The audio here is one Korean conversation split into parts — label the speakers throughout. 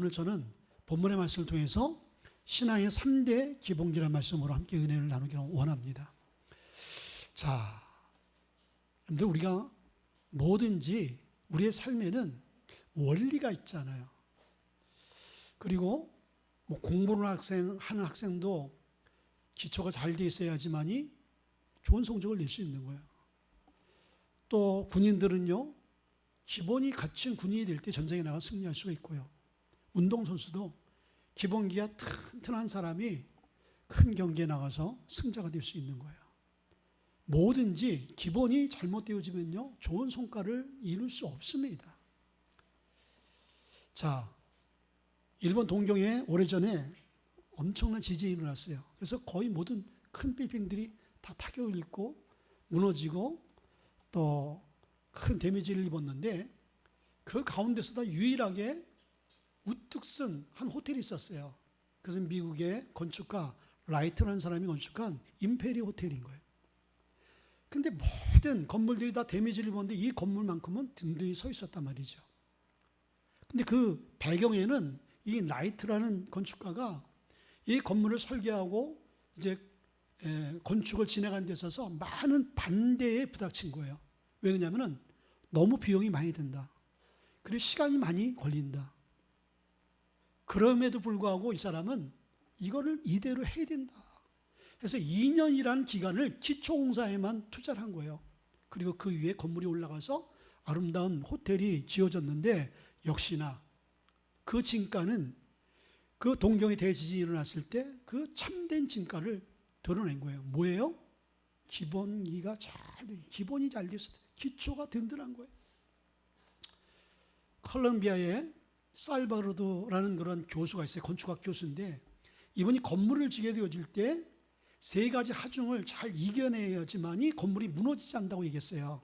Speaker 1: 오늘 저는 본문의 말씀을 통해서 신앙의 3대 기본기라는 말씀으로 함께 은혜를 나누기를 원합니다. 자, 여러분들 우리가 뭐든지 우리의 삶에는 원리가 있잖아요. 그리고 뭐 공부를 하는 학생도 기초가 잘 돼 있어야지만이 좋은 성적을 낼 수 있는 거예요. 또 군인들은요, 기본이 갖춘 군인이 될 때 전쟁에 나가 승리할 수가 있고요. 운동선수도 기본기가 튼튼한 사람이 큰 경기에 나가서 승자가 될 수 있는 거예요. 뭐든지 기본이 잘못되어지면요, 좋은 성과를 이룰 수 없습니다. 자, 일본 동경에 오래전에 엄청난 지진이 일어났어요. 그래서 거의 모든 큰 빌딩들이 다 타격을 입고 무너지고 또 큰 데미지를 입었는데, 그 가운데서도 유일하게 우뚝 쓴 한 호텔이 있었어요. 그래서 미국의 건축가 라이트라는 사람이 건축한 임페리 호텔인 거예요. 근데 모든 건물들이 다 데미지를 입었는데 이 건물만큼은 든든히 서 있었단 말이죠. 근데 그 배경에는 이 라이트라는 건축가가 이 건물을 설계하고 이제 건축을 진행한 데 있어서 많은 반대에 부닥친 거예요. 왜냐하면 너무 비용이 많이 든다. 그리고 시간이 많이 걸린다. 그럼에도 불구하고 이 사람은 이거를 이대로 해야 된다. 그래서 2년이라는 기간을 기초공사에만 투자를 한 거예요. 그리고 그 위에 건물이 올라가서 아름다운 호텔이 지어졌는데, 역시나 그 진가는 그 동경의 대지진이 일어났을 때 그 참된 진가를 드러낸 거예요. 뭐예요? 기본기가 기본이 잘 돼 있어요. 기초가 든든한 거예요. 콜롬비아의 살바르도라는 그런 교수가 있어요. 건축학 교수인데, 이분이 건물을 지게 되어질 때 3가지 하중을 잘 이겨내야지만이 건물이 무너지지 않는다고 얘기했어요.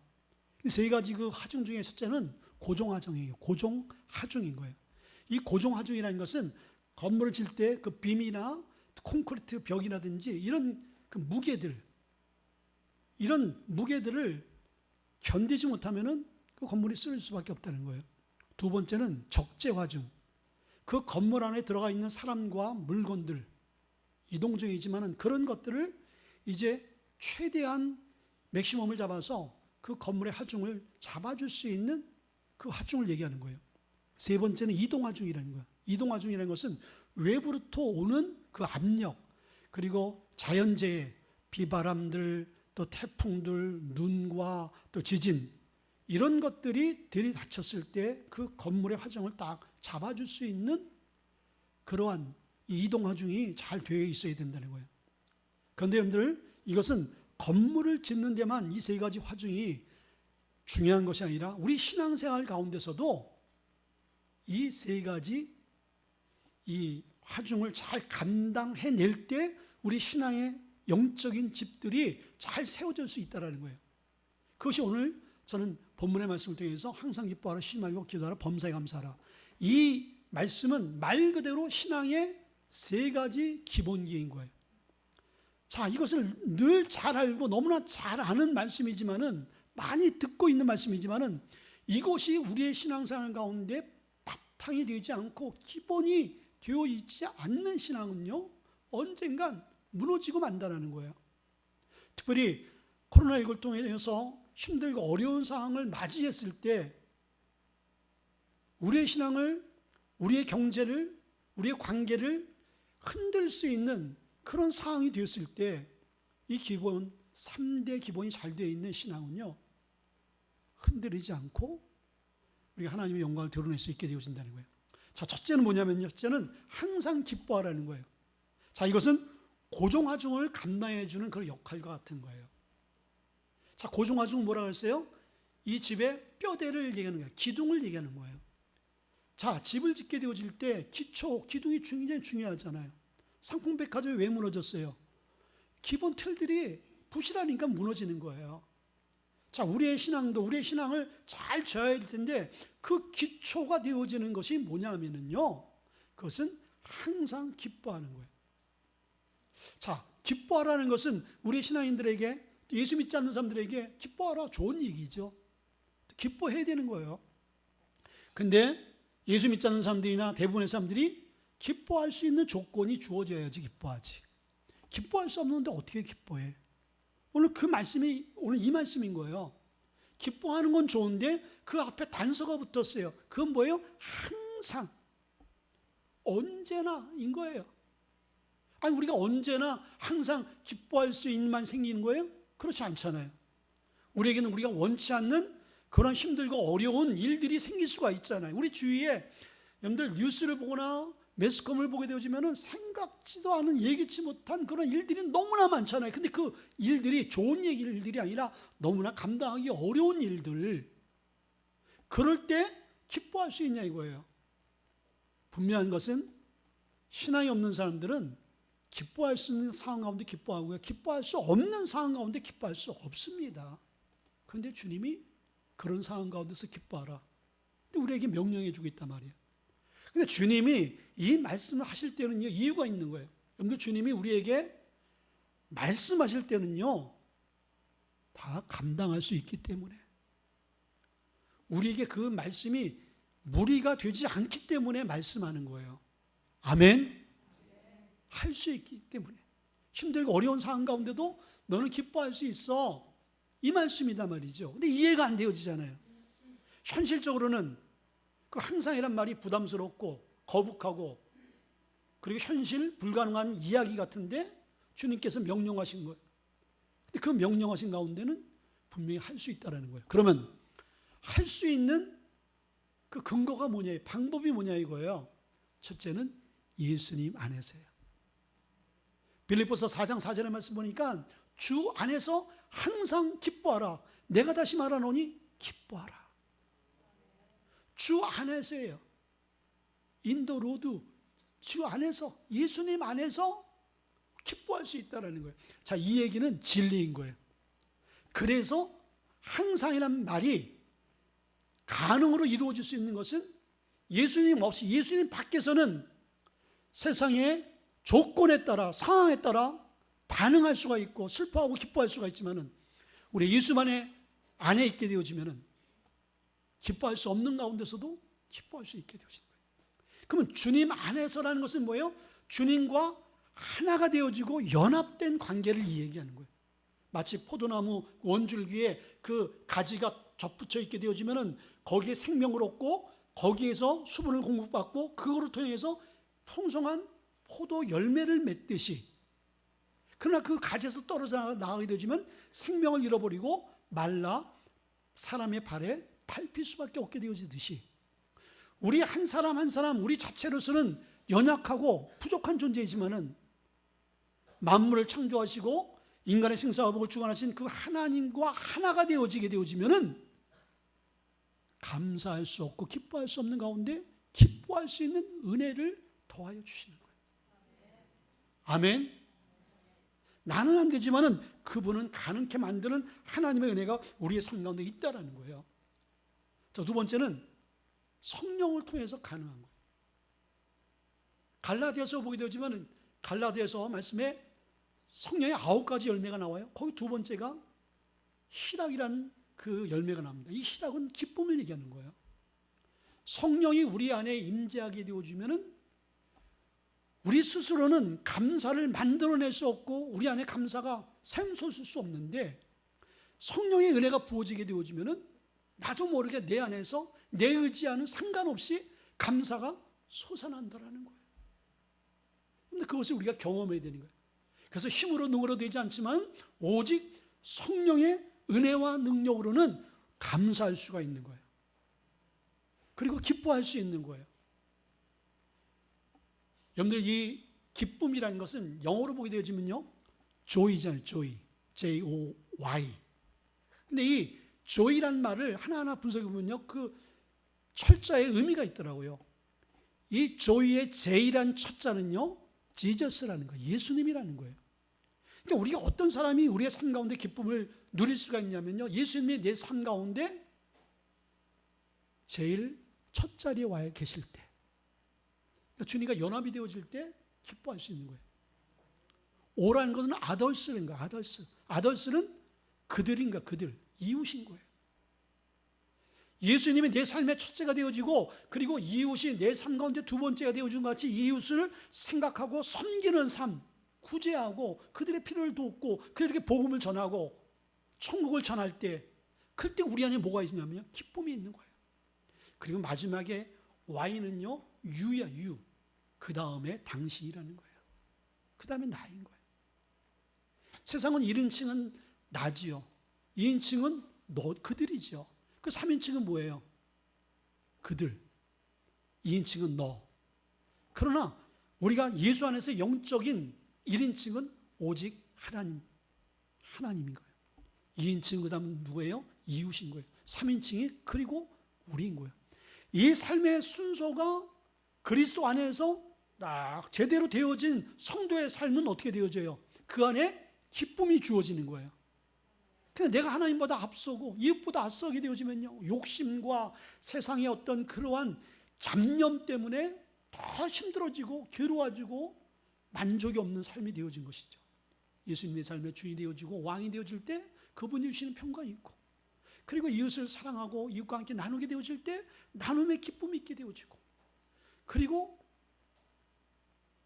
Speaker 1: 3가지 그 하중 중에 첫째는 고종하중이에요. 고종하중인 거예요. 이 고종하중이라는 것은 건물을 질 때 그 빔이나 콘크리트 벽이라든지 이런 그 이런 무게들을 견디지 못하면은 그 건물이 쓰러질 수밖에 없다는 거예요. 2번째는 적재화중. 그 건물 안에 들어가 있는 사람과 물건들, 이동적이지만은 그런 것들을 이제 최대한 맥시멈을 잡아서 그 건물의 하중을 잡아줄 수 있는 그 하중을 얘기하는 거예요. 3번째는 이동하중이라는 거예요. 이동하중이라는 것은 외부로부터 오는 그 압력, 그리고 자연재해, 비바람들, 또 태풍들, 눈과 또 지진, 이런 것들이 들이닥쳤을 때 그 건물의 하중을 딱 잡아줄 수 있는 그러한 이동하중이 잘 되어 있어야 된다는 거예요. 그런데 여러분들, 이것은 건물을 짓는 데만 이 3가지 화중이 중요한 것이 아니라 우리 신앙생활 가운데서도 이 3가지 이 화중을 잘 감당해낼 때 우리 신앙의 영적인 집들이 잘 세워질 수 있다는 거예요. 그것이 오늘 저는 본문의 말씀을 통해서 항상 기뻐하라, 쉬지 말고 기도하라, 범사에 감사하라. 이 말씀은 말 그대로 신앙의 3가지 기본기인 거예요. 자, 이것을 늘 잘 알고 너무나 잘 아는 말씀이지만은, 많이 듣고 있는 말씀이지만은, 이것이 우리의 신앙생활 가운데 바탕이 되지 않고 기본이 되어 있지 않는 신앙은요, 언젠간 무너지고 만다라는 거예요. 특별히 코로나19를 통해서 힘들고 어려운 상황을 맞이했을 때 우리의 신앙을, 우리의 경제를, 우리의 관계를 흔들 수 있는 그런 상황이 되었을 때 이 기본, 3대 기본이 잘 되어 있는 신앙은요, 흔들리지 않고 우리가 하나님의 영광을 드러낼 수 있게 되어진다는 거예요. 자, 첫째는 뭐냐면요, 첫째는 항상 기뻐하라는 거예요. 자, 이것은 고종하중을 감당해 주는 그런 역할과 같은 거예요. 자, 고종하중은 뭐라고 했어요? 이 집의 뼈대를 얘기하는 거예요. 기둥을 얘기하는 거예요. 자, 집을 짓게 되어질 때 기둥이 굉장히 중요하잖아요. 상품백화점이 왜 무너졌어요? 기본 틀들이 부실하니까 무너지는 거예요. 자, 우리의 신앙도 우리의 신앙을 잘 져야 될 텐데 그 기초가 되어지는 것이 뭐냐면요, 그것은 항상 기뻐하는 거예요. 자, 기뻐하라는 것은 우리 신앙인들에게, 예수 믿지 않는 사람들에게 기뻐하라, 좋은 얘기죠. 기뻐해야 되는 거예요. 근데 예수 믿지 않는 사람들이나 대부분의 사람들이 기뻐할 수 있는 조건이 주어져야지 기뻐하지. 기뻐할 수 없는데 어떻게 기뻐해? 오늘 오늘 이 말씀인 거예요. 기뻐하는 건 좋은데 그 앞에 단서가 붙었어요. 그건 뭐예요? 항상, 언제나인 거예요. 아니, 우리가 언제나 항상 기뻐할 수 있는 만 생기는 거예요? 그렇지 않잖아요. 우리에게는 우리가 원치 않는 그런 힘들고 어려운 일들이 생길 수가 있잖아요. 우리 주위에 여러분들 뉴스를 보거나 매스컴을 보게 되어지면 생각지도 않은, 예기치 못한 그런 일들이 너무나 많잖아요. 근데 그 일들이 좋은 일들이 아니라 너무나 감당하기 어려운 일들. 그럴 때 기뻐할 수 있냐 이거예요. 분명한 것은 신앙이 없는 사람들은 기뻐할 수 있는 상황 가운데 기뻐하고요, 기뻐할 수 없는 상황 가운데 기뻐할 수 없습니다. 그런데 주님이 그런 상황 가운데서 기뻐하라. 근데 우리에게 명령해 주고 있단 말이에요. 근데 주님이 이 말씀을 하실 때는요, 이유가 있는 거예요. 여러분들, 주님이 우리에게 말씀하실 때는요, 다 감당할 수 있기 때문에, 우리에게 그 말씀이 무리가 되지 않기 때문에 말씀하는 거예요. 아멘? 할 수 있기 때문에. 힘들고 어려운 상황 가운데도 너는 기뻐할 수 있어. 이 말씀이단 말이죠. 근데 이해가 안 되어지잖아요. 현실적으로는 그 항상이란 말이 부담스럽고 거북하고 그리고 현실 불가능한 이야기 같은데 주님께서 명령하신 거예요. 근데 그 명령하신 가운데는 분명히 할 수 있다는 거예요. 그러면 할 수 있는 그 근거가 뭐냐, 방법이 뭐냐 이거예요. 첫째는 예수님 안에서예요. 빌립보서 4장 4절의 말씀 보니까 주 안에서 항상 기뻐하라. 내가 다시 말하노니 기뻐하라. 주 안에서예요. 인도 로드, 주 안에서, 예수님 안에서 기뻐할 수 있다는 거예요. 자, 이 얘기는 진리인 거예요. 그래서 항상이란 말이 가능으로 이루어질 수 있는 것은 예수님 없이, 예수님 밖에서는 세상의 조건에 따라, 상황에 따라 반응할 수가 있고 슬퍼하고 기뻐할 수가 있지만은 우리 예수만의 안에 있게 되어지면은 기뻐할 수 없는 가운데서도 기뻐할 수 있게 되어지는 거예요. 그러면 주님 안에서라는 것은 뭐예요? 주님과 하나가 되어지고 연합된 관계를 얘기하는 거예요. 마치 포도나무 원줄기에 그 가지가 접붙여 있게 되어지면은 거기에 생명을 얻고 거기에서 수분을 공급받고 그거를 통해서 풍성한 포도 열매를 맺듯이, 그러나 그 가지에서 떨어져 나가게 되어지면 생명을 잃어버리고 말라 사람의 발에 밟힐 수밖에 없게 되어지듯이 우리 한 사람 한 사람 우리 자체로서는 연약하고 부족한 존재이지만은 만물을 창조하시고 인간의 생사화복을 주관하신 그 하나님과 하나가 되어지면은 감사할 수 없고 기뻐할 수 없는 가운데 기뻐할 수 있는 은혜를 더하여 주시는 거예요. 아멘. 나는 안 되지만은 그분은 가능케 만드는 하나님의 은혜가 우리의 삶 가운데 있다라는 거예요. 자, 두 번째는 성령을 통해서 가능한 거예요. 갈라디아서 보게 되지만은 갈라디아서 말씀에 성령의 9가지 열매가 나와요. 거기 두 번째가 희락이라는 그 열매가 나옵니다. 이 희락은 기쁨을 얘기하는 거예요. 성령이 우리 안에 임재하게 되어지면은 우리 스스로는 감사를 만들어낼 수 없고 우리 안에 감사가 샘솟을 수 없는데 성령의 은혜가 부어지게 되어지면은 나도 모르게 내 안에서 내 의지와는 상관없이 감사가 솟아난다라는 거예요. 그런데 그것을 우리가 경험해야 되는 거예요. 그래서 힘으로 능으로 되지 않지만 오직 성령의 은혜와 능력으로는 감사할 수가 있는 거예요. 그리고 기뻐할 수 있는 거예요. 여러분들, 이 기쁨이라는 것은 영어로 보게 되어지면요, joy잖아요. joy, J-O-Y. 근데 이 joy란 말을 하나하나 분석해 보면요, 그 철자의 의미가 있더라고요. 이 joy의 J란 첫자는요, 지저스라는 거예요. 예수님이라는 거예요. 그러니까 우리가 어떤 사람이 우리의 삶 가운데 기쁨을 누릴 수가 있냐면요, 예수님이 내 삶 가운데 제일 첫 자리에 와 계실 때, 주님과 연합이 되어질 때 기뻐할 수 있는 거예요. 오라는 것은 아덜스인 거예요. 아덜스. 아덜스는 그들인가, 그들, 이웃인 거예요. 예수님이 내 삶의 첫째가 되어지고 그리고 이웃이 내 삶 가운데 두 번째가 되어진 것 같이 이웃을 생각하고 섬기는 삶, 구제하고 그들의 필요를 돕고 그들에게 복음을 전하고 천국을 전할 때 그때 우리 안에 뭐가 있냐면요, 기쁨이 있는 거예요. 그리고 마지막에 Y는요, 유야, 유. 그 다음에 당신이라는 거예요. 그 다음에 나인 거예요. 세상은 1인칭은 나지요. 2인칭은 그들이지요. 그 3인칭은 뭐예요? 그들. 2인칭은 너. 그러나 우리가 예수 안에서 영적인 1인칭은 오직 하나님인 거예요. 2인칭 그 다음 누구예요? 이웃인 거예요. 3인칭이 그리고 우리인 거예요. 이 삶의 순서가 그리스도 안에서 딱 제대로 되어진 성도의 삶은 어떻게 되어져요? 그 안에 기쁨이 주어지는 거예요. 그냥 내가 하나님보다 앞서고 이웃보다 앞서게 되어지면요, 욕심과 세상의 어떤 그러한 잡념 때문에 더 힘들어지고 괴로워지고 만족이 없는 삶이 되어진 것이죠. 예수님의 삶의 주인이 되어지고 왕이 되어질 때 그분이 주시는 평강이 있고, 그리고 이웃을 사랑하고 이웃과 함께 나누게 되어질 때 나눔의 기쁨이 있게 되어지고, 그리고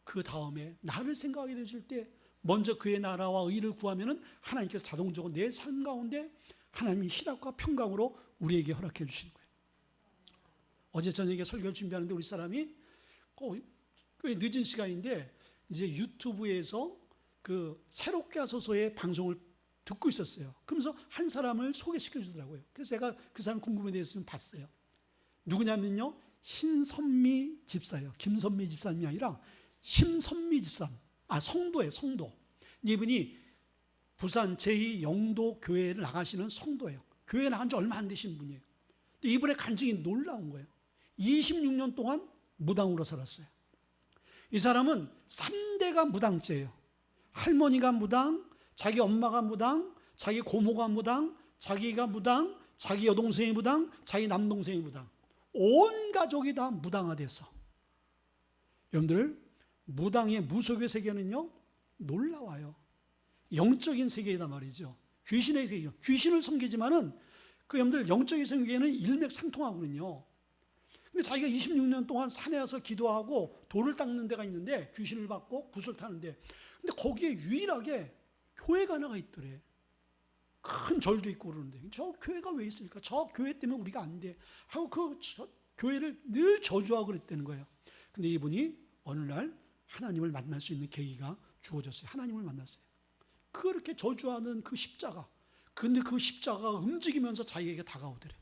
Speaker 1: 그 다음에 나를 생각하게 되어질 때 먼저 그의 나라와 의를 구하면은 하나님께서 자동적으로 내 삶 가운데 하나님이 희락과 평강으로 우리에게 허락해 주시는 거예요. 어제 저녁에 설교를 준비하는데 우리 사람이 꽤 늦은 시간인데 이제 유튜브에서 그 새롭게 하소서의 방송을 듣고 있었어요. 그러면서 한 사람을 소개시켜 주더라고요. 그래서 제가 그 사람 궁금에 대해서 좀 봤어요. 누구냐면요, 신선미 집사예요. 김선미 집사님이 아니라 심선미 집사. 성도예요, 성도. 이분이 부산 제2영도 교회를 나가시는 성도예요. 교회 나간 지 얼마 안 되신 분이에요. 이분의 간증이 놀라운 거예요. 26년 동안 무당으로 살았어요. 이 사람은 3대가 무당죄예요. 할머니가 무당, 자기 엄마가 무당, 자기 고모가 무당, 자기가 무당, 자기 여동생이 무당, 자기 남동생이 무당. 온 가족이 다 무당화돼서. 여러분들, 무당의 무속의 세계는요, 놀라워요. 영적인 세계이다 말이죠. 귀신의 세계죠. 귀신을 섬기지만은 그 여러분들 영적인 세계는 일맥상통하거든요. 근데 자기가 26년 동안 산에 와서 기도하고 돌을 닦는 데가 있는데 귀신을 받고 굿을 타는데, 근데 거기에 유일하게 교회가 하나가 있더래. 큰 절도 있고 그러는데 저 교회가 왜 있을까? 저 교회 때문에 우리가 안 돼 하고 그 교회를 늘 저주하고 그랬다는 거예요. 근데 이분이 어느 날 하나님을 만날 수 있는 계기가 주어졌어요. 하나님을 만났어요. 그렇게 저주하는 그 십자가, 근데 그 십자가가 움직이면서 자기에게 다가오더래.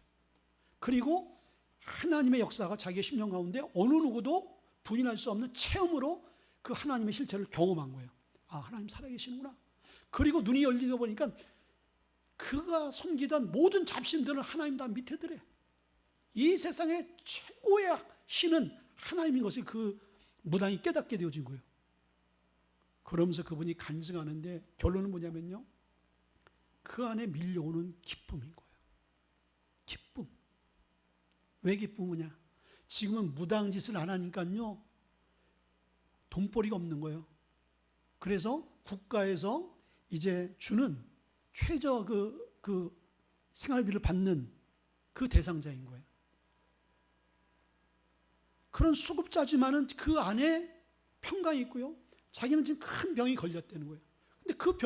Speaker 1: 그리고 하나님의 역사가 자기의 심령 가운데 어느 누구도 부인할 수 없는 체험으로 그 하나님의 실체를 경험한 거예요. 아, 하나님 살아계시는구나. 그리고 눈이 열리고 보니까 그가 섬기던 모든 잡신들은 하나님 다 밑에더래. 이 세상의 최고의 신은 하나님인 것을 그 무당이 깨닫게 되어진 거예요. 그러면서 그분이 간증하는데 결론은 뭐냐면요, 그 안에 밀려오는 기쁨인 거예요. 기쁨. 왜 기쁨이냐? 지금은 무당짓을 안 하니까요, 돈벌이가 없는 거예요. 그래서 국가에서 이제 주는 최저 그 생활비를 받는 그 대상자인 거예요. 그런 수급자지만은 그 안에 평강이 있고요. 자기는 지금 큰 병이 걸렸다는 거예요. 근데 그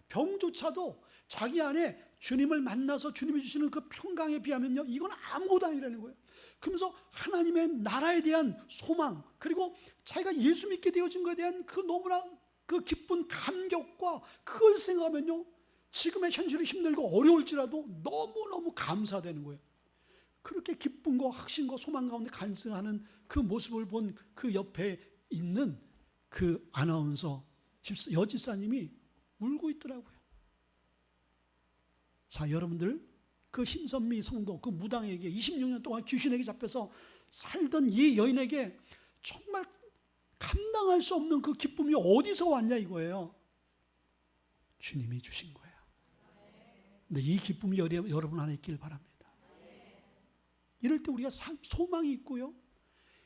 Speaker 1: 병조차도 자기 안에 주님을 만나서 주님이 주시는 그 평강에 비하면요, 이건 아무것도 아니라는 거예요. 그러면서 하나님의 나라에 대한 소망, 그리고 자기가 예수 믿게 되어진 것에 대한 그 너무나 그 기쁜 감격과 그걸 생각하면요, 지금의 현실이 힘들고 어려울지라도 너무너무 감사되는 거예요. 그렇게 기쁨과 확신과 소망 가운데 간증하는 그 모습을 본 그 옆에 있는 그 아나운서 여집사님이 울고 있더라고요. 자, 여러분들, 그 신선미 성도, 그 무당에게 26년 동안 귀신에게 잡혀서 살던 이 여인에게 정말 감당할 수 없는 그 기쁨이 어디서 왔냐 이거예요. 주님이 주신 거예요. 근데 이 기쁨이 여러분 안에 있길 바랍니다. 이럴 때 우리가 소망이 있고요,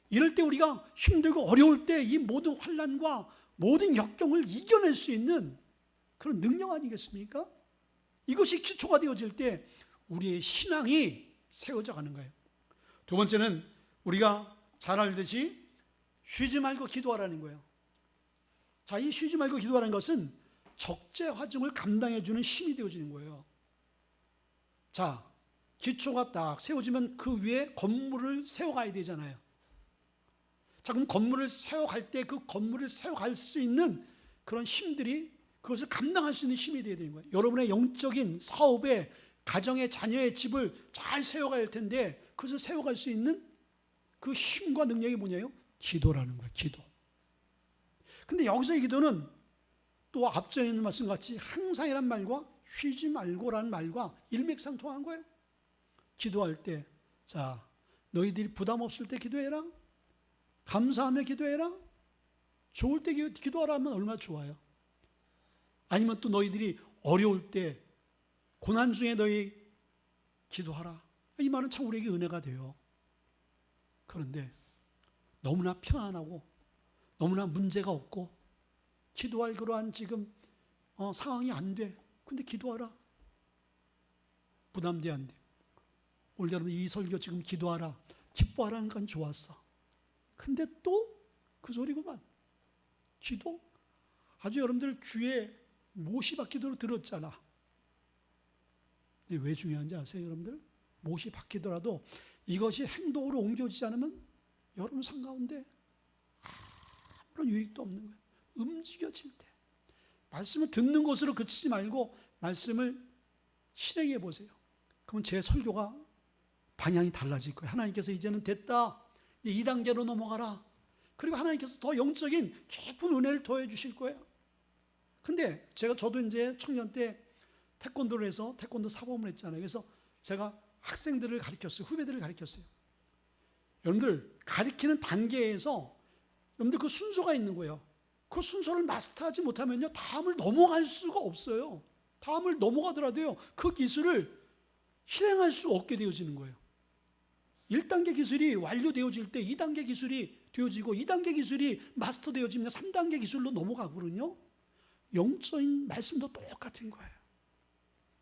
Speaker 1: 이럴 때 우리가 힘들고 어려울 때 이 모든 환난과 모든 역경을 이겨낼 수 있는 그런 능력 아니겠습니까? 이것이 기초가 되어질 때 우리의 신앙이 세워져 가는 거예요. 두 번째는 우리가 잘 알듯이 쉬지 말고 기도하라는 거예요. 자, 이 쉬지 말고 기도하라는 것은 적재화증을 감당해 주는 힘이 되어지는 거예요. 자, 기초가 딱 세워지면 그 위에 건물을 세워가야 되잖아요. 자, 그럼 건물을 세워갈 때 그 건물을 세워갈 수 있는 그런 힘들이 그것을 감당할 수 있는 힘이 되어야 되는 거예요. 여러분의 영적인 사업에 가정의 자녀의 집을 잘 세워가야 할 텐데 그것을 세워갈 수 있는 그 힘과 능력이 뭐냐요? 기도라는 거예요. 기도. 근데 여기서의 기도는 또 앞전에 있는 말씀과 같이 항상이란 말과 쉬지 말고라는 말과 일맥상통한 거예요. 기도할 때, 자, 너희들이 부담 없을 때 기도해라. 감사하며 기도해라. 좋을 때 기도하라 하면 얼마나 좋아요. 아니면 또 너희들이 어려울 때, 고난 중에 너희 기도하라. 이 말은 참 우리에게 은혜가 돼요. 그런데 너무나 편안하고 너무나 문제가 없고 기도할 그러한 지금 상황이 안 돼. 근데 기도하라. 부담돼 안 돼. 오늘 여러분 이 설교 지금 기도하라, 기뻐하라는 건 좋았어. 근데 또 그 소리구만. 기도? 아주 여러분들 귀에 못이 박히도록 들었잖아. 왜 중요한지 아세요, 여러분들? 못이 박히더라도 이것이 행동으로 옮겨지지 않으면 여러분 삶 가운데 아무런 유익도 없는 거예요. 움직여질 때 말씀을 듣는 것으로 그치지 말고 말씀을 실행해 보세요. 그러면 제 설교가 방향이 달라질 거예요. 하나님께서 이제는 됐다, 이제 2단계로 넘어가라. 그리고 하나님께서 더 영적인 깊은 은혜를 더해 주실 거예요. 근데 저도 이제 청년 때 태권도를 해서 태권도 사범을 했잖아요. 그래서 제가 학생들을 가르쳤어요. 후배들을 가르쳤어요. 여러분들 가르치는 단계에서 여러분들 그 순서가 있는 거예요. 그 순서를 마스터하지 못하면요, 다음을 넘어갈 수가 없어요. 다음을 넘어가더라도요, 그 기술을 실행할 수 없게 되어지는 거예요. 1단계 기술이 완료되어질 때 2단계 기술이 되어지고 2단계 기술이 마스터되어지면 3단계 기술로 넘어가거든요. 영적인 말씀도 똑같은 거예요.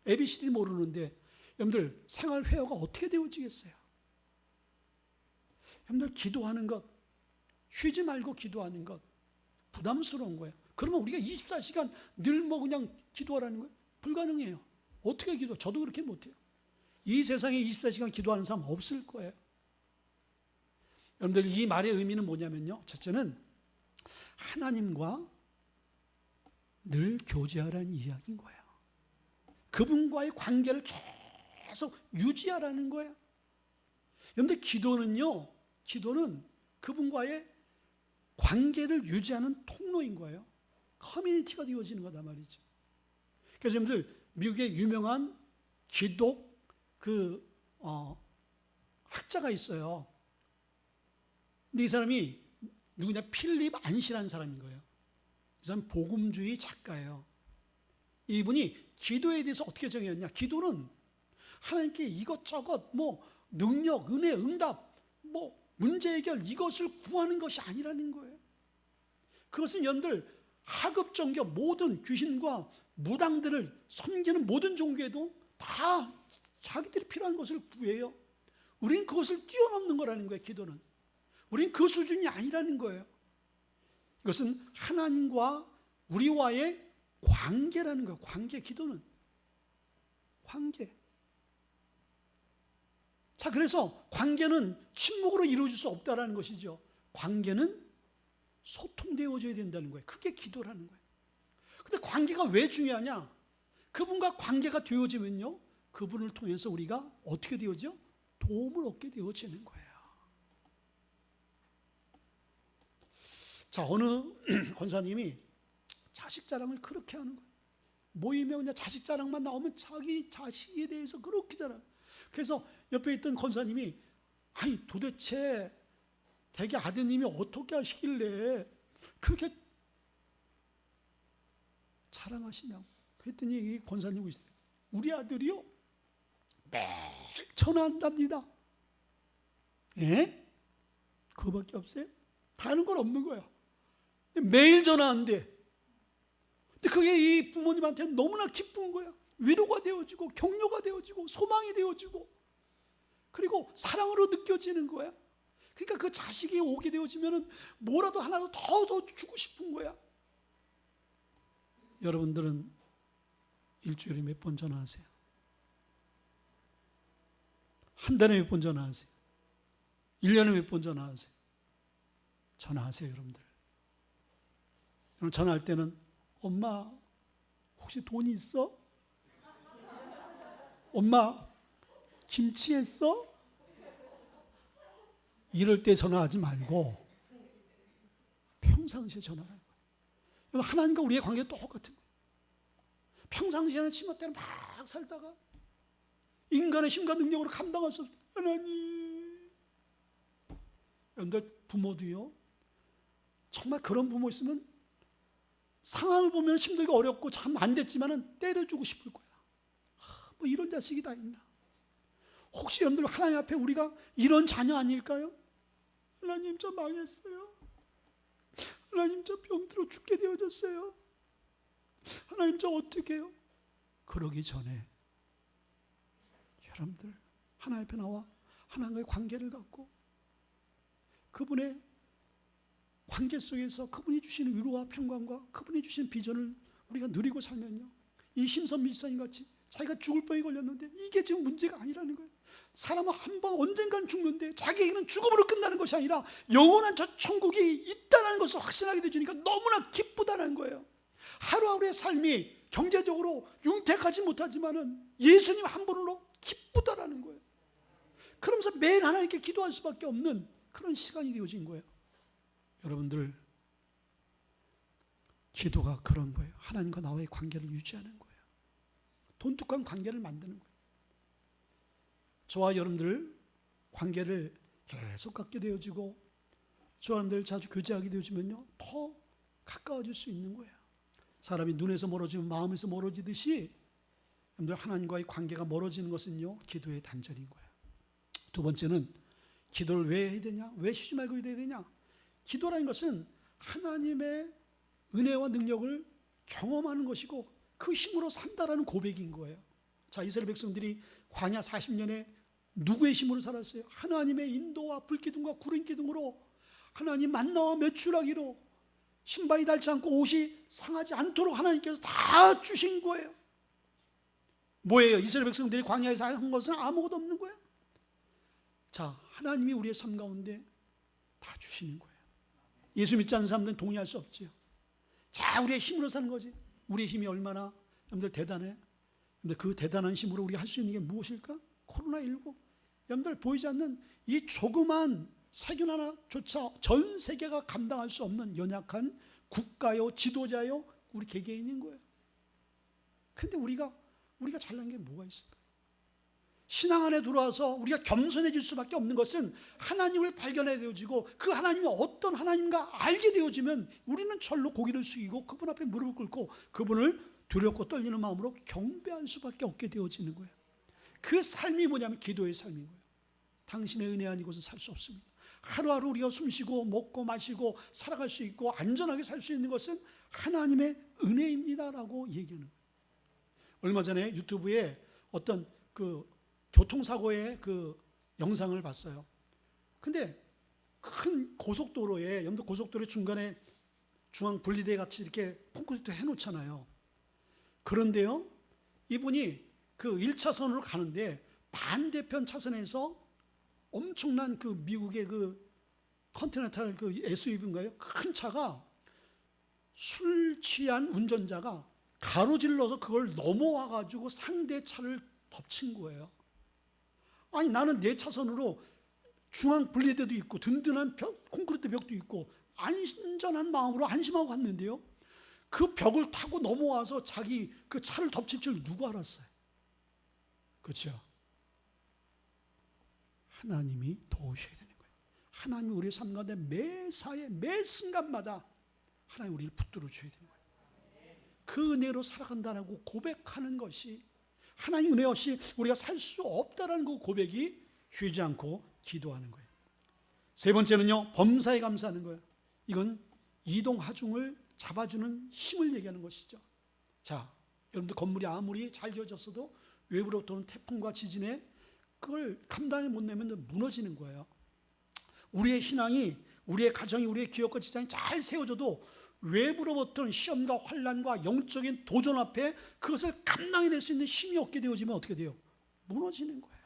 Speaker 1: ABCD 모르는데 여러분들 생활 회화가 어떻게 되어지겠어요? 여러분들 기도하는 것, 쉬지 말고 기도하는 것 부담스러운 거예요. 그러면 우리가 24시간 늘 그냥 기도하라는 거예요? 불가능해요. 어떻게 기도? 저도 그렇게 못해요. 이 세상에 24시간 기도하는 사람 없을 거예요. 여러분들 이 말의 의미는 뭐냐면요, 첫째는 하나님과 늘 교제하라는 이야기인 거예요. 그분과의 관계를 계속 유지하라는 거예요. 여러분들 기도는 그분과의 관계를 유지하는 통로인 거예요. 커뮤니티가 되어지는 거다 말이죠. 그래서 여러분들 미국의 유명한 기독 학자가 있어요. 근데 이 사람이 누구냐? 필립 안시라는 사람인 거예요. 이 사람은 복음주의 작가예요. 이분이 기도에 대해서 어떻게 정의했냐? 기도는 하나님께 이것저것 능력, 은혜, 응답, 문제 해결 이것을 구하는 것이 아니라는 거예요. 그것은 여러분들 하급 종교 모든 귀신과 무당들을 섬기는 모든 종교에도 다 자기들이 필요한 것을 구해요. 우리는 그것을 뛰어넘는 거라는 거예요. 기도는 우리는 그 수준이 아니라는 거예요. 이것은 하나님과 우리와의 관계라는 거예요. 관계. 기도는 관계. 자, 그래서 관계는 침묵으로 이루어질 수 없다라는 것이죠. 관계는 소통되어져야 된다는 거예요. 그게 기도라는 거예요. 근데 관계가 왜 중요하냐? 그분과 관계가 되어지면요, 그분을 통해서 우리가 어떻게 되어져? 도움을 얻게 되어지는 거예요. 자, 어느 권사님이 자식 자랑을 그렇게 하는 거예요. 모임에 그냥 자식 자랑만 나오면 자기 자식에 대해서 그렇게 자랑. 그래서 옆에 있던 권사님이 아니 도대체 대개 아드님이 어떻게 하시길래 그렇게 자랑하시냐고. 그랬더니 이 권사님이 있어요. 우리 아들이요 매일 전화한답니다. 예? 그거밖에 없어요? 다른 건 없는 거야. 매일 전화한대. 근데 그게 이 부모님한테는 너무나 기쁜 거야. 위로가 되어지고 격려가 되어지고 소망이 되어지고. 그리고 사랑으로 느껴지는 거야. 그러니까 그 자식이 오게 되어지면 뭐라도 하나 더 주고 싶은 거야. 여러분들은 일주일에 몇 번 전화하세요? 한 달에 몇 번 전화하세요? 1년에 몇 번 전화하세요? 전화하세요, 여러분들. 여러분 전화할 때는 엄마 혹시 돈 있어? 엄마 김치 했어? 이럴 때 전화하지 말고 평상시에 전화하는 거예요. 하나님과 우리의 관계가 똑같은 거예요. 평상시에는 지멋대로 막 살다가 인간의 힘과 능력으로 감당할 수 없어요. 하나님. 여러분들 부모도요, 정말 그런 부모 있으면 상황을 보면 힘들고 어렵고 참 안 됐지만은 때려주고 싶을 거야. 뭐 이런 자식이 다 있나? 혹시 여러분들 하나님 앞에 우리가 이런 자녀 아닐까요? 하나님 저 망했어요. 하나님 저 병들어 죽게 되어졌어요. 하나님 저 어떻게 해요? 그러기 전에 여러분들 하나님 앞에 나와 하나님과의 관계를 갖고 그분의 관계 속에서 그분이 주시는 위로와 평강과 그분이 주시는 비전을 우리가 누리고 살면요, 이 심선 미사님 같이 자기가 죽을 병이 걸렸는데 이게 지금 문제가 아니라는 거예요. 사람은 한 번 언젠간 죽는데 자기에게는 죽음으로 끝나는 것이 아니라 영원한 저 천국이 있다는 것을 확신하게 되주니까 너무나 기쁘다는 거예요. 하루하루의 삶이 경제적으로 융택하지 못하지만은 예수님 한 분으로 기쁘다라는 거예요. 그러면서 매일 하나님께 기도할 수밖에 없는 그런 시간이 되어진 거예요. 여러분들, 기도가 그런 거예요. 하나님과 나와의 관계를 유지하는 거예요. 돈독한 관계를 만드는 거예요. 저와 여러분들 관계를 계속 갖게 되어지고 저와 여러분들 자주 교제하게 되어지면요, 더 가까워질 수 있는 거예요. 사람이 눈에서 멀어지면 마음에서 멀어지듯이 여러분들 하나님과의 관계가 멀어지는 것은요, 기도의 단절인 거예요. 두 번째는 기도를 왜 해야 되냐? 왜 쉬지 말고 해야 되냐? 기도라는 것은 하나님의 은혜와 능력을 경험하는 것이고 그 힘으로 산다라는 고백인 거예요. 자, 이스라엘 백성들이 광야 40년에 누구의 힘으로 살았어요? 하나님의 인도와 불기둥과 구름기둥으로 하나님 만나와 매출하기로 신발이 닳지 않고 옷이 상하지 않도록 하나님께서 다 주신 거예요. 뭐예요? 이스라엘 백성들이 광야에서 한 것은 아무것도 없는 거예요. 자, 하나님이 우리의 삶 가운데 다 주시는 거예요. 예수 믿지 않는 사람들은 동의할 수 없지요. 자, 우리의 힘으로 사는 거지. 우리의 힘이 얼마나 여러분들 대단해. 근데 그 대단한 힘으로 우리가 할 수 있는 게 무엇일까? 코로나19. 여러분들 보이지 않는 이 조그만 세균 하나조차 전 세계가 감당할 수 없는 연약한 국가요, 지도자요, 우리 개개인인 거예요. 근데 우리가 잘난 게 뭐가 있을까? 신앙 안에 들어와서 우리가 겸손해질 수밖에 없는 것은 하나님을 발견해 되어지고 그 하나님이 어떤 하나님인가 알게 되어지면 우리는 절로 고개를 숙이고 그분 앞에 무릎을 꿇고 그분을 두렵고 떨리는 마음으로 경배할 수밖에 없게 되어지는 거예요. 그 삶이 뭐냐면 기도의 삶인 거예요. 당신의 은혜 아니고서 살 수 없습니다. 하루하루 우리가 숨쉬고 먹고 마시고 살아갈 수 있고 안전하게 살 수 있는 것은 하나님의 은혜입니다라고 얘기하는 거예요. 얼마 전에 유튜브에 어떤 그 교통사고의 그 영상을 봤어요. 근데 큰 고속도로에, 여러분들 고속도로 중간에 중앙 분리대 같이 이렇게 콘크리트 해놓잖아요. 그런데요, 이분이 그 1차선으로 가는데 반대편 차선에서 엄청난 그 미국의 그 컨티넨탈 그 SUV인가요? 큰 차가 술 취한 운전자가 가로질러서 그걸 넘어와가지고 상대 차를 덮친 거예요. 아니, 나는 내 차선으로 중앙 분리대도 있고 든든한 콘크리트 벽도 있고 안전한 마음으로 안심하고 갔는데요, 그 벽을 타고 넘어와서 자기 그 차를 덮칠 줄 누가 알았어요? 그렇죠? 하나님이 도우셔야 되는 거예요. 하나님이 우리의 삶 가운데 매 사에 매 순간마다 하나님 우리를 붙들어 주셔야 되는 거예요. 그 은혜로 살아간다고 고백하는 것이, 하나님 은혜 없이 우리가 살 수 없다라는 그 고백이 쉬지 않고 기도하는 거예요. 세 번째는요, 범사에 감사하는 거예요. 이건 이동하중을 잡아주는 힘을 얘기하는 것이죠. 자, 여러분들 건물이 아무리 잘 지어졌어도 외부로부터 오는 태풍과 지진에 그걸 감당을 못 내면 무너지는 거예요. 우리의 신앙이, 우리의 가정이, 우리의 기업과 직장이 잘 세워져도 외부로부터는 시험과 환난과 영적인 도전 앞에 그것을 감당해낼 수 있는 힘이 없게 되어지면 어떻게 돼요? 무너지는 거예요.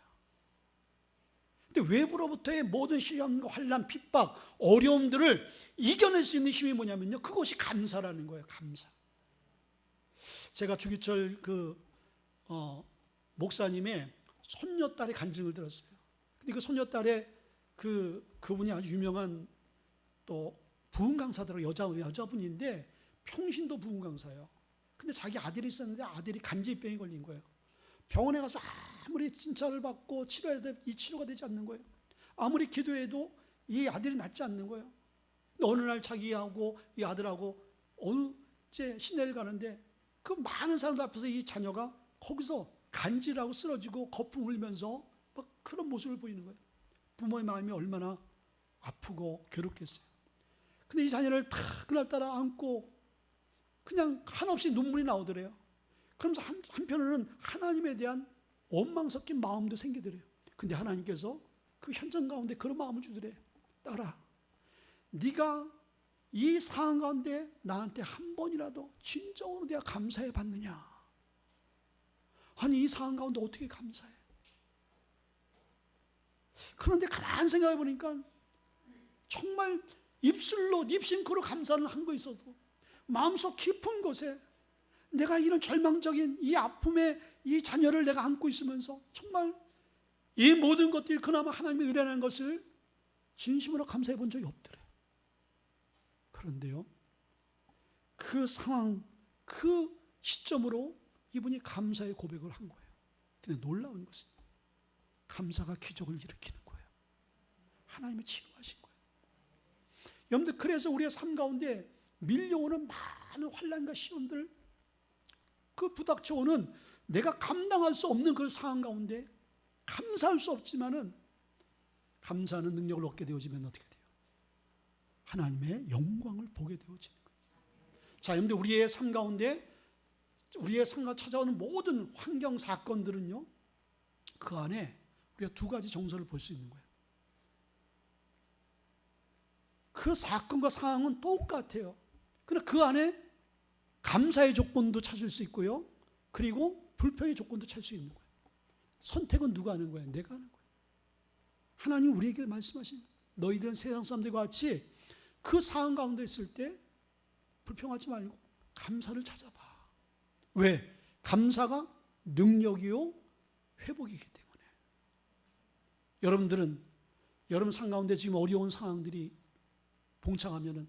Speaker 1: 근데 외부로부터의 모든 시험과 환난, 핍박, 어려움들을 이겨낼 수 있는 힘이 뭐냐면요, 그것이 감사라는 거예요. 감사. 제가 주기철 목사님의 손녀딸의 간증을 들었어요. 근데 그 손녀딸의 그분이 아주 유명한 또 부흥 강사더라고요. 여자분인데 평신도 부흥 강사예요. 근데 자기 아들이 있었는데 아들이 간질병에 걸린 거예요. 병원에 가서 아무리 진찰을 받고 치료해야 돼, 이 치료가 되지 않는 거예요. 아무리 기도해도 이 아들이 낫지 않는 거예요. 근데 어느 날 자기하고 이 아들하고 어느 시내를 가는데 그 많은 사람들 앞에서 이 자녀가 거기서 간질하고 쓰러지고 거품 흘리면서 막 그런 모습을 보이는 거예요. 부모의 마음이 얼마나 아프고 괴롭겠어요. 근데 이 자녀를 다 그날따라 안고 그냥 한없이 눈물이 나오더래요. 그러면서 한편으로는 하나님에 대한 원망 섞인 마음도 생기더래요. 근데 하나님께서 그 현장 가운데 그런 마음을 주더래요. 딸아, 네가 이 상황 가운데 나한테 한 번이라도 진정으로 내가 감사해 봤느냐? 아니, 이 상황 가운데 어떻게 감사해? 그런데 가만히 생각해 보니까 정말 입술로 립싱크로 감사를 한 거 있어도 마음속 깊은 곳에 내가 이런 절망적인 이 아픔의 이 자녀를 내가 안고 있으면서 정말 이 모든 것들이 그나마 하나님의 은혜라는 것을 진심으로 감사해 본 적이 없더래요. 그런데요, 그 상황, 그 시점으로 이분이 감사의 고백을 한 거예요. 근데 놀라운 것은 감사가 기적을 일으키는 거예요. 하나님이 치료하신 거예요. 여러분들, 그래서 우리의 삶 가운데 밀려오는 많은 환난과 시험들, 그 부닥쳐오는 내가 감당할 수 없는 그 상황 가운데 감사할 수 없지만은 감사하는 능력을 얻게 되어지면 어떻게 돼요? 하나님의 영광을 보게 되어지는 거예요. 자, 여러분들, 우리의 삶 가운데 우리의 삶과 찾아오는 모든 환경 사건들은요, 그 안에 우리가 두 가지 정서를 볼 수 있는 거예요. 그 사건과 상황은 똑같아요. 그러나 그 안에 감사의 조건도 찾을 수 있고요, 그리고 불평의 조건도 찾을 수 있는 거예요. 선택은 누가 하는 거예요? 내가 하는 거예요. 하나님 우리에게 말씀하신, 너희들은 세상 사람들과 같이 그 상황 가운데 있을 때 불평하지 말고 감사를 찾아봐. 왜? 감사가 능력이요 회복이기 때문에. 여러분들은 여러분 삶 가운데 지금 어려운 상황들이 봉착하면은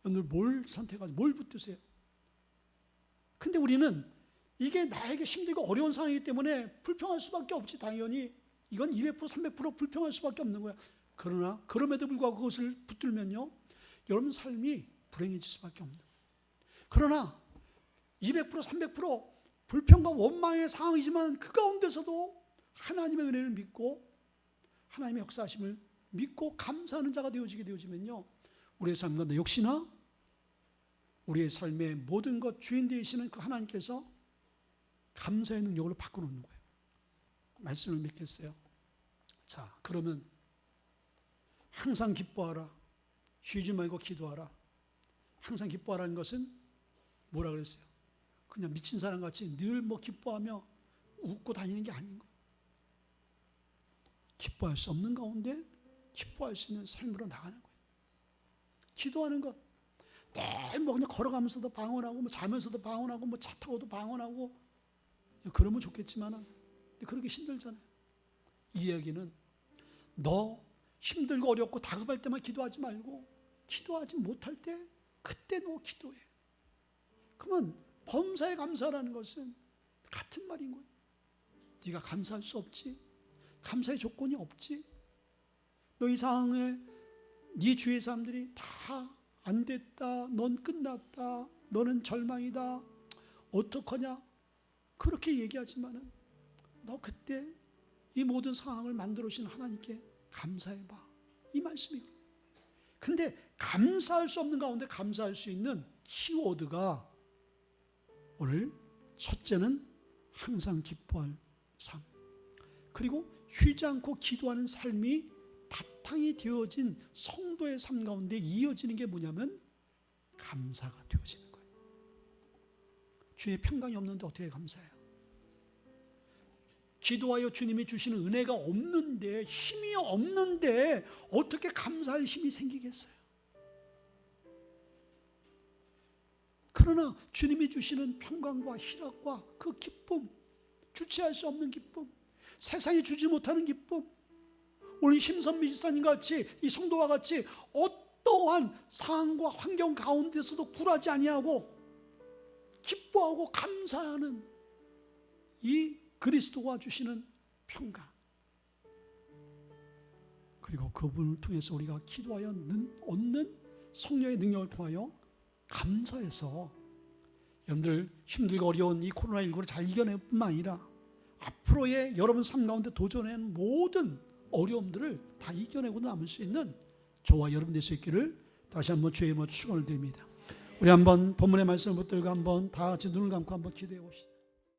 Speaker 1: 여러분들 뭘 선택하세요? 뭘 붙드세요? 근데 우리는 이게 나에게 힘들고 어려운 상황이기 때문에 불평할 수밖에 없지. 당연히 이건 200% 300% 불평할 수밖에 없는 거야. 그러나 그럼에도 불구하고 그것을 붙들면요, 여러분 삶이 불행해질 수밖에 없는 거예요. 그러나 200% 300% 불평과 원망의 상황이지만 그 가운데서도 하나님의 은혜를 믿고 하나님의 역사하심을 믿고 감사하는 자가 되어지면요, 우리의 삶 가운데 역시나 우리의 삶의 모든 것 주인 되시는 그 하나님께서 감사의 능력으로 바꿔놓는 거예요. 말씀을 맺겠어요. 자, 그러면 항상 기뻐하라, 쉬지 말고 기도하라. 항상 기뻐하라는 것은 뭐라 그랬어요? 그냥 미친 사람 같이 늘 뭐 기뻐하며 웃고 다니는 게 아닌 거예요. 기뻐할 수 없는 가운데 기뻐할 수 있는 삶으로 나가는 거예요. 기도하는 것, 늘 뭐 그냥 걸어가면서도 방언하고, 뭐 자면서도 방언하고, 뭐 차 타고도 방언하고, 그러면 좋겠지만은 그러기 힘들잖아요. 이 이야기는 너 힘들고 어렵고 다급할 때만 기도하지 말고, 기도하지 못할 때 그때 너 기도해. 그러면 범사에 감사라는 것은 같은 말인 거예요. 네가 감사할 수 없지, 감사의 조건이 없지, 너 이 상황에 네 주위의 사람들이 다 안 됐다, 넌 끝났다, 너는 절망이다, 어떡하냐, 그렇게 얘기하지만은 너 그때 이 모든 상황을 만들어 주신 하나님께 감사해봐, 이 말씀이에요. 근데 감사할 수 없는 가운데 감사할 수 있는 키워드가 오늘 첫째는 항상 기뻐할 삶. 그리고 쉬지 않고 기도하는 삶이 바탕이 되어진 성도의 삶 가운데 이어지는 게 뭐냐면 감사가 되어지는 거예요. 주의 평강이 없는데 어떻게 감사해요? 기도하여 주님이 주시는 은혜가 없는데, 힘이 없는데 어떻게 감사할 힘이 생기겠어요? 그러나 주님이 주시는 평강과 희락과 그 기쁨, 주체할 수 없는 기쁨, 세상이 주지 못하는 기쁨, 우리 힘선미 집사님 같이 이 성도와 같이 어떠한 상황과 환경 가운데서도 굴하지 아니하고 기뻐하고 감사하는 이 그리스도가 주시는 평강, 그리고 그분을 통해서 우리가 기도하여 얻는 성령의 능력을 통하여 감사해서 여러분들 힘들고 어려운 이 코로나19를 잘 이겨낼 뿐만 아니라 앞으로의 여러분 삶 가운데 도전하는 모든 어려움들을 다 이겨내고 남을 수 있는 저와 여러분 될 수 있기를 다시 한번 주의 이름으로 축원을 드립니다. 우리 한번 본문의 말씀을 붙들고 한번 다 같이 눈을 감고 한번 기도해 봅시다.